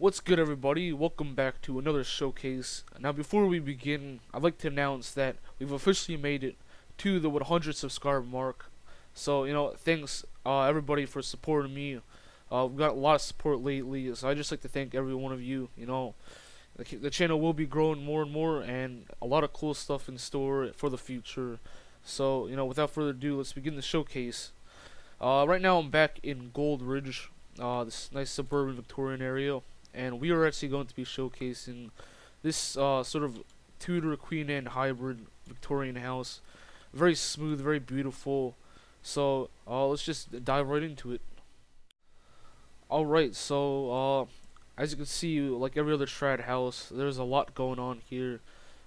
What's good, everybody? Welcome back to another showcase. Now, before we begin, I'd like to announce that we've officially made it to the 100 subscriber mark. So, thanks everybody for supporting me. We've got a lot of support lately, so I just like to thank every one of you. The channel will be growing more and more, and a lot of cool stuff in store for the future. So, without further ado, let's begin the showcase. Right now, I'm back in Goldridge, this nice suburban Victorian area. And we are actually going to be showcasing this sort of Tudor Queen Anne hybrid Victorian house. Very smooth, very beautiful. So let's just dive right into it. Alright, so as you can see, like every other trad house, there's a lot going on here.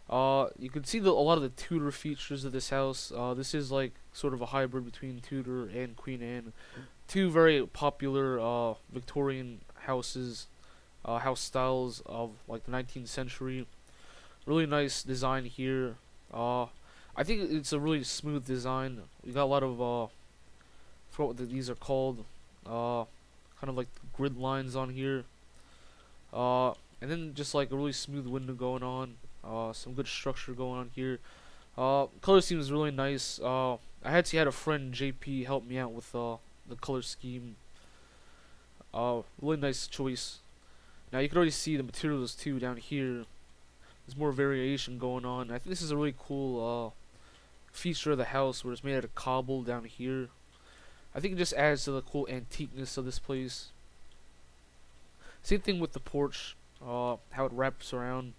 You can see a lot of the Tudor features of this house. This is like sort of a hybrid between Tudor and Queen Anne. Two very popular Victorian houses. House styles of like the 19th century. Really nice design here. I think it's a really smooth design. We got a lot of I forgot what these are called. Kind of like grid lines on here. And then just like a really smooth window going on. Some good structure going on here. Color scheme is really nice. I actually had a friend JP help me out with the color scheme. Really nice choice. Now you can already see the materials too down here. There's more variation going on. I think this is a really cool feature of the house where it's made out of cobble down here. I think it just adds to the cool antiqueness of this place. Same thing with the porch, how it wraps around.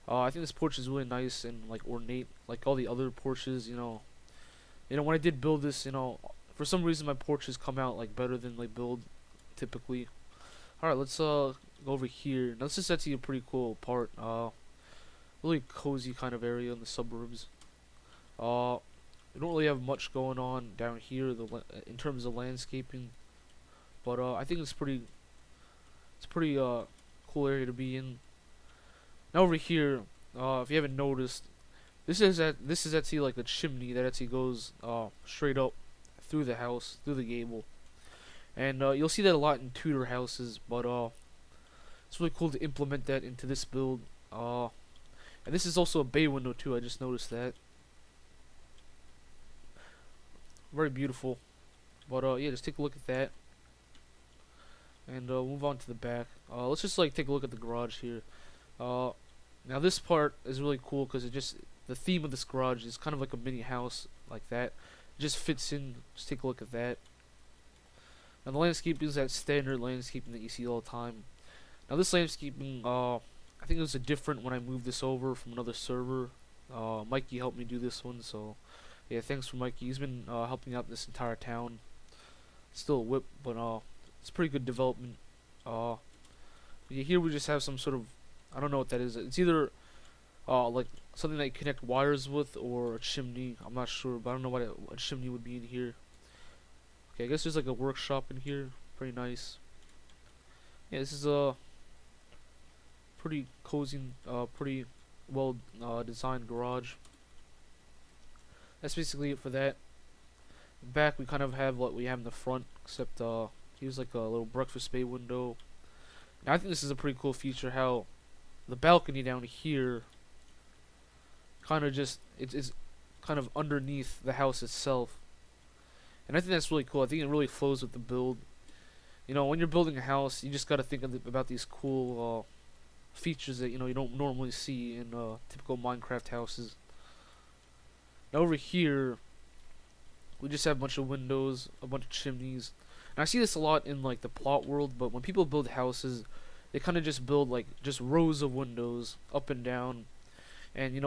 I think this porch is really nice and like ornate, like all the other porches. When I did build this, for some reason my porches come out like better than they build typically. Alright, let's go over here. Now this is actually a pretty cool part. Really cozy kind of area in the suburbs. We don't really have much going on down here in terms of landscaping, but I think it's pretty cool area to be in. Now over here, if you haven't noticed, this is actually like the chimney that actually goes straight up through the house, through the gable. And you'll see that a lot in Tudor houses, but it's really cool to implement that into this build. And this is also a bay window too, I just noticed that. Very beautiful. But yeah, just take a look at that. And move on to the back. Let's just like take a look at the garage here. Now this part is really cool because the theme of this garage is kind of like a mini house like that. It just fits in. Just take a look at that. Now the landscaping is that standard landscaping that you see all the time. Now this landscaping, I think it was different when I moved this over from another server. Mikey helped me do this one, so yeah, thanks for Mikey. He's been helping out this entire town. Still a whip, but it's pretty good development. Yeah, here we just have some sort of, I don't know what that is. It's either like something that you connect wires with or a chimney. I'm not sure, but I don't know what a chimney would be in here. Okay, I guess there's like a workshop in here. Pretty nice. Yeah, this is a pretty cozy, pretty well designed garage. That's basically it for that. Back we kind of have what we have in the front, except here's like a little breakfast bay window. Now I think this is a pretty cool feature how the balcony down here kind of just it's kind of underneath the house itself. And I think that's really cool. I think it really flows with the build. When you're building a house, you just got to think about these cool features that you don't normally see in typical Minecraft houses. Now over here, we just have a bunch of windows, a bunch of chimneys. And I see this a lot in like the plot world, but when people build houses, they kind of just build like just rows of windows up and down. And you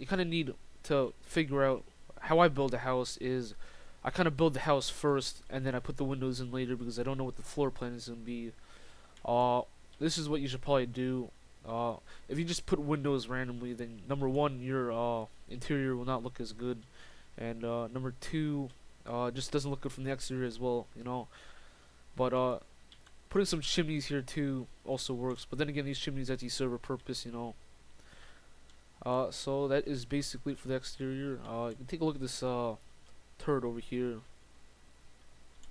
kind of need to figure out how I build a house is. I kind of build the house first, and then I put the windows in later because I don't know what the floor plan is going to be. This is what you should probably do. If you just put windows randomly, then number one, your interior will not look as good, and number two, just doesn't look good from the exterior as well, But putting some chimneys here too also works. But then again, these chimneys actually serve a purpose, So that is basically it for the exterior. You can take a look at this turret over here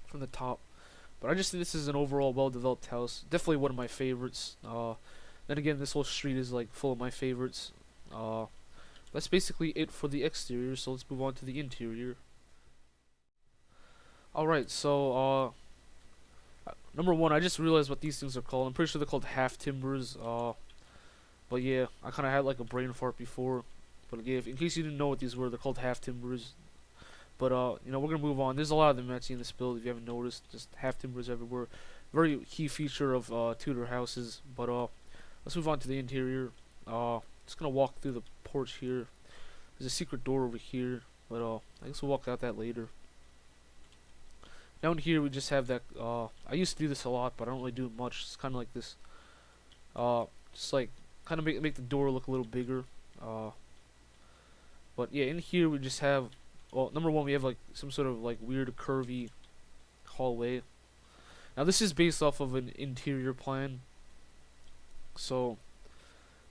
from the top. But I just think this is an overall well-developed house. Definitely one of my favorites. Then again, this whole street is like full of my favorites. That's basically it for the exterior. So let's move on to the interior. All right. So number one, I just realized what these things are called. I'm pretty sure they're called half timbers. But yeah, I kind of had like a brain fart before. But yeah, in case you didn't know what these were, they're called half timbers. But you know, we're gonna move on. There's a lot of them actually in this build. If you haven't noticed, just half timbers everywhere. Very key feature of Tudor houses. But let's move on to the interior. Just gonna walk through the porch here. There's a secret door over here, but I guess we'll walk out that later. Down here we just have that. I used to do this a lot, but I don't really do it much. It's kind of like this. Just like kind of make the door look a little bigger. But yeah, in here we just have. Well, number one, we have like some sort of like weird curvy hallway. Now this is based off of an interior plan. So,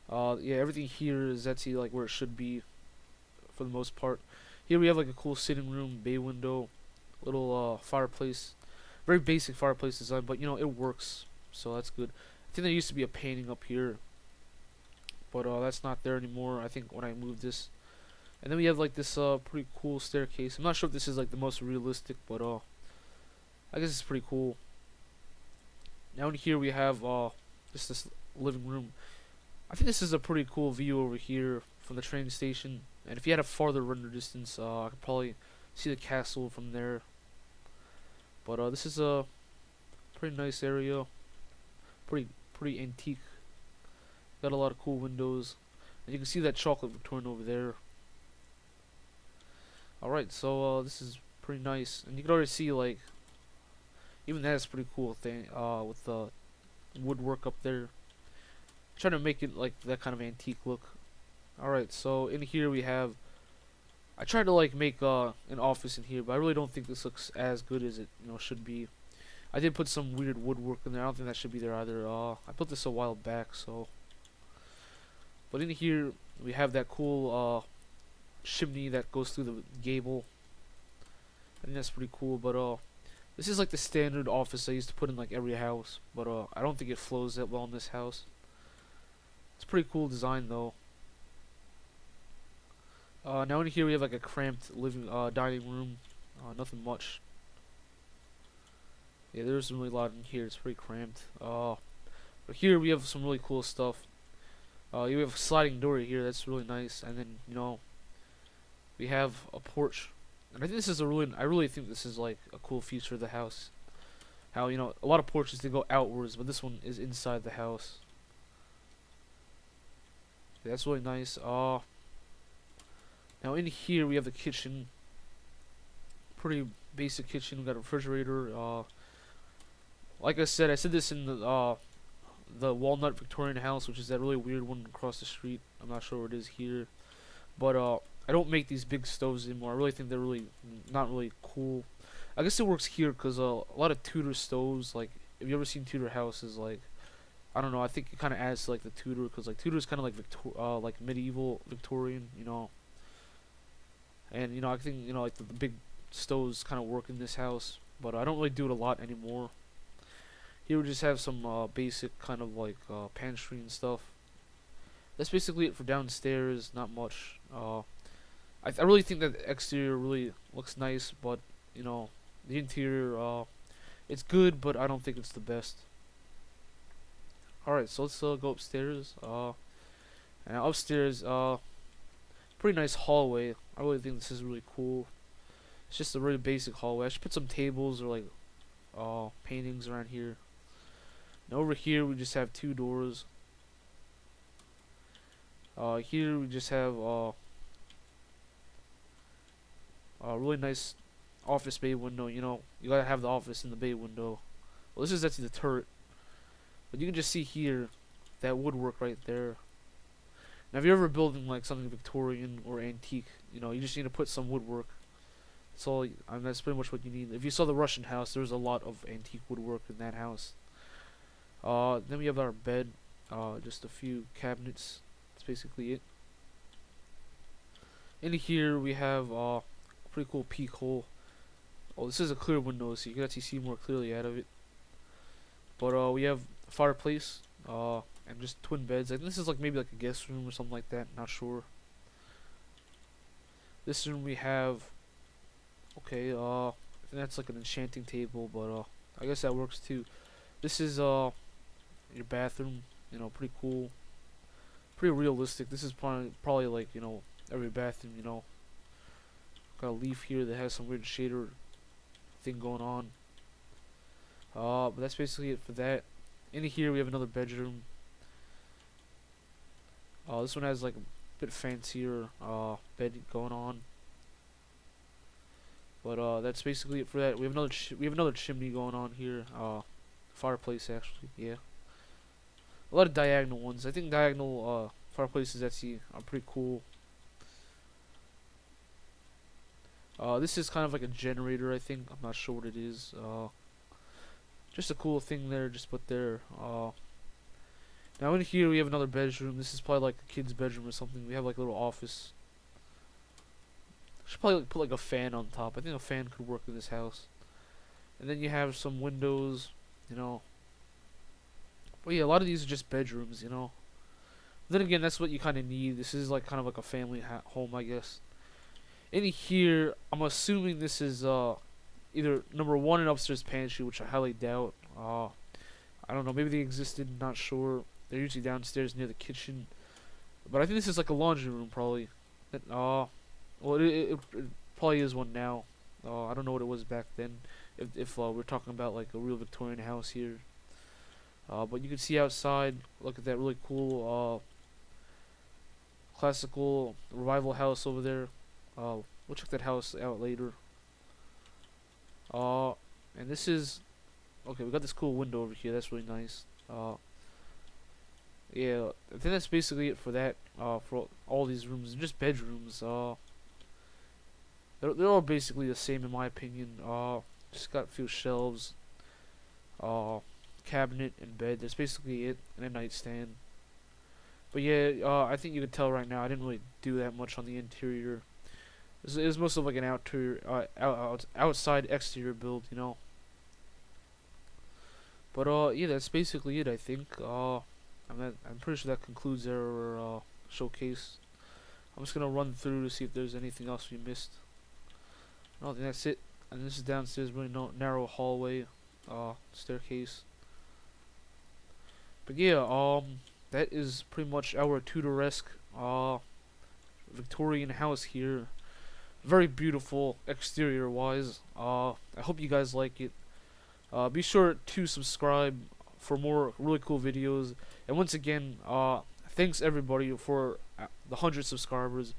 yeah, everything here is actually like where it should be, for the most part. Here we have like a cool sitting room, bay window, little fireplace, very basic fireplace design, but you know it works, so that's good. I think there used to be a painting up here, but that's not there anymore. I think when I moved this. And then we have like this pretty cool staircase. I'm not sure if this is like the most realistic, but I guess it's pretty cool. Now in here we have just this living room. I think this is a pretty cool view over here from the train station. And if you had a farther render distance, I could probably see the castle from there. But this is a pretty nice area. Pretty antique. Got a lot of cool windows. And you can see that chocolate Victorian over there. Alright, so this is pretty nice, and you can already see like even that's pretty cool thing with the woodwork up there. Trying to make it like that kind of antique look. Alright, so in here we have. I tried to like make an office in here, but I really don't think this looks as good as it should be. I did put some weird woodwork in there. I don't think that should be there either. I built this a while back, so. But in here we have that cool chimney that goes through the gable. I think that's pretty cool, but this is like the standard office I used to put in like every house, but I don't think it flows that well in this house. It's a pretty cool design though. Now in here we have like a cramped dining room. Nothing much. Yeah, there's really a lot in here. It's pretty cramped. But here we have some really cool stuff. You have a sliding door here. That's really nice, and then we have a porch, and I think this is I really think this is like a cool feature of the house. How a lot of porches they go outwards, but this one is inside the house. Yeah, that's really nice. Now in here we have the kitchen. Pretty basic kitchen. We got a refrigerator. Like I said this in the Walnut Victorian house, which is that really weird one across the street. I'm not sure where it is here, but I don't make these big stoves anymore. I really think they're really not really cool. I guess it works here because a lot of Tudor stoves, like if you ever seen Tudor houses, like I don't know, I think it kind of adds to like the Tudor, because like Tudor is kind of like like medieval Victorian, and I think like the big stoves kind of work in this house, but I don't really do it a lot anymore. Here we just have some basic kind of like pantry and stuff. That's basically it for downstairs. Not much. I really think that the exterior really looks nice, but the interior it's good, but I don't think it's the best. Alright, so let's go upstairs. And upstairs, pretty nice hallway. I really think this is really cool. It's just a really basic hallway. I should put some tables or like paintings around here. And over here we just have two doors. Here we just have a really nice office bay window. You gotta have the office in the bay window. Well, this is actually the turret, but you can just see here that woodwork right there. Now, if you're ever building like something Victorian or antique, you just need to put some woodwork. That's all. That's pretty much what you need. If you saw the Russian house, there's a lot of antique woodwork in that house. Then we have our bed. Just a few cabinets. That's basically it. In here we have pretty cool peek hole. Oh, this is a clear window, so you can actually see more clearly out of it. But we have a fireplace, and just twin beds. I think this is like maybe like a guest room or something like that. Not sure. This room we have. Okay, I think that's like an enchanting table, but I guess that works too. This is your bathroom. You know, pretty cool, pretty realistic. This is probably like, you know, every bathroom. You know, got a leaf here that has some weird shader thing going on. But that's basically it for that. In here we have another bedroom. This one has like a bit fancier bed going on. But that's basically it for that. We have another chimney going on here. Fireplace actually, yeah. A lot of diagonal ones. I think diagonal fireplaces actually are pretty cool. This is kind of like a generator, I think. I'm not sure what it is. Just a cool thing there, just put there. Now in here we have another bedroom. This is probably like a kid's bedroom or something. We have like a little office. Should probably like put like a fan on top. I think a fan could work in this house. And then you have some windows, you know. But yeah, a lot of these are just bedrooms, you know. Then again, that's what you kind of need. This is like kind of like a family home, I guess. In here, I'm assuming this is either number one, an upstairs pantry, which I highly doubt. I don't know, maybe they existed, not sure. They're usually downstairs near the kitchen. But I think this is like a laundry room, probably. Well, it probably is one now. I don't know what it was back then. If we're talking about like a real Victorian house here. But you can see outside. Look at that really cool classical revival house over there. We'll check that house out later. And this is okay. We got this cool window over here. That's really nice. Yeah, I think that's basically it for that. For all these rooms, just bedrooms. They're all basically the same in my opinion. Just got a few shelves, cabinet and bed. That's basically it, and a nightstand. But yeah, I think you can tell right now I didn't really do that much on the interior. It was mostly like an outside exterior build, you know. But yeah, that's basically it. I think. I'm pretty sure that concludes our showcase. I'm just gonna run through to see if there's anything else we missed. I think that's it. And this is downstairs, really narrow hallway, staircase. But yeah, that is pretty much our Tudoresque, Victorian house here. Very beautiful exterior wise. I hope you guys like it. Be sure to subscribe for more really cool videos. And once again, thanks everybody for the 100 subscribers.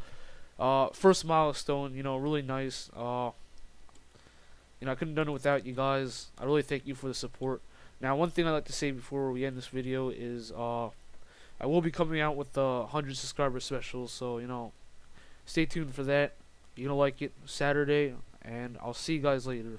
First milestone, you know, really nice. You know, I couldn't have done it without you guys. I really thank you for the support. Now, one thing I'd like to say before we end this video is I will be coming out with the 100 subscriber special, so, you know, stay tuned for that. You're gonna like it Saturday, and I'll see you guys later.